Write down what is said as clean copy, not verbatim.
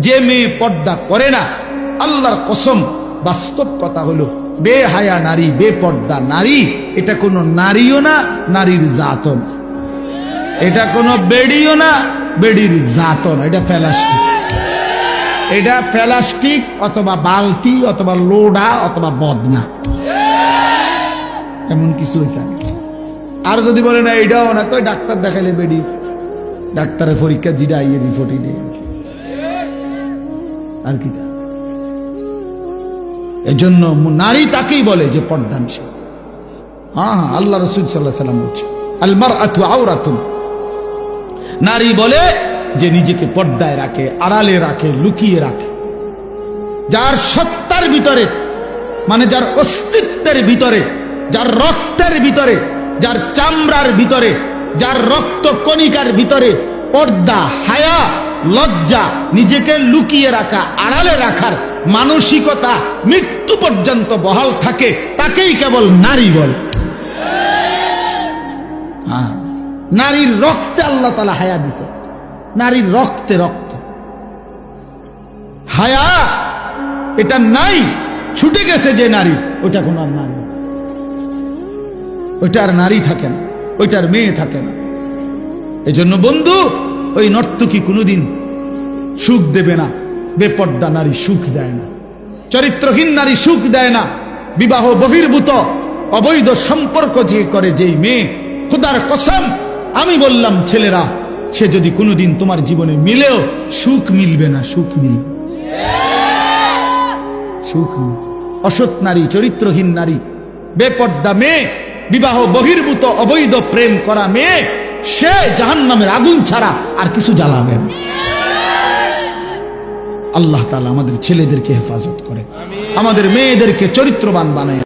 যে মেয়ে পর্দা করে না, আল্লাহর কসম বাস্তব কথা হলো বেহায়া নারী, বেপর্দা নারী, এটা কোনো নারীও না, নারীর জাতও না। এটা কোনো বেডিও না, বেডির জাতও না। এটা প্লাস্টিক, এটা প্লাস্টিক অথবা বালতি অথবা লোডা অথবা বদনা, এমন কিছু এটা। আর যদি বলে না এটাও না, তো ডাক্তার দেখাইলে বেডি, ডাক্তারের পরীক্ষা জিডা আইয়ে রিপোর্টই নেই আর কি। এজন্য নারী তাকেই বলে যে পর্দানশীল। হ্যাঁ, আল্লাহ রাসূল সাল্লাল্লাহু আলাইহি ওয়াসাল্লাম বলছে আল মারআতু আওরাতুন, নারী বলে যে নিজেকে পর্দায় রাখে, আড়ালে রাখে, লুকিয়ে রাখে। যার সত্তার ভিতরে, মানে যার অস্তিত্বের ভিতরে, যার রক্তের ভিতরে, যার চামড়ার ভিতরে, যার রক্ত কণিকার ভিতরে পর্দা, হায়া, লজ্জা, নিজেকে লুকিয়ে রাখা, আড়ালে রাখার মানসিকতা মৃত্যু পর্যন্ত বহাল থাকে, তাকেই কেবল নারী বলে। নারীর রক্তে আল্লাহ তাআলা হায়া দিছে, নারীর রক্তে রক্ত হায়া এটা নাই, ছুটে গেছে যে নারী, ওটা কোন আর নারী, ওইটার নারী থাকে না, ওইটার মেয়ে থাকে না। এজন্য বন্ধু, ওই নর্তকী কোনোদিন সুখ দেবে না, বেপর্দা নারী সুখ দেয় না, চরিত্রহীন নারী সুখ দেয় না। বিবাহ বহির্ভূত অবৈধ সম্পর্ক যে করে যেই মেয়ে, খোদার কসম আমি বললাম ছেলেরা, সে যদি কোনোদিন তোমার জীবনে মিলেও সুখ মিলবে না, সুখ মিলবে, সুখ মিলবে। অসৎ নারী, চরিত্রহীন নারী, বেপর্দা মেয়ে, বিবাহ বহির্ভূত অবৈধ প্রেম করা মেয়ে, সে জাহান্নামের আগুন ছাড়া আর কিছু জ্বালাবে না। আল্লাহ তাআলা আমাদের ছেলেদেরকে হেফাজত করে, আমাদের মেয়েদেরকে চরিত্রবান বানায়।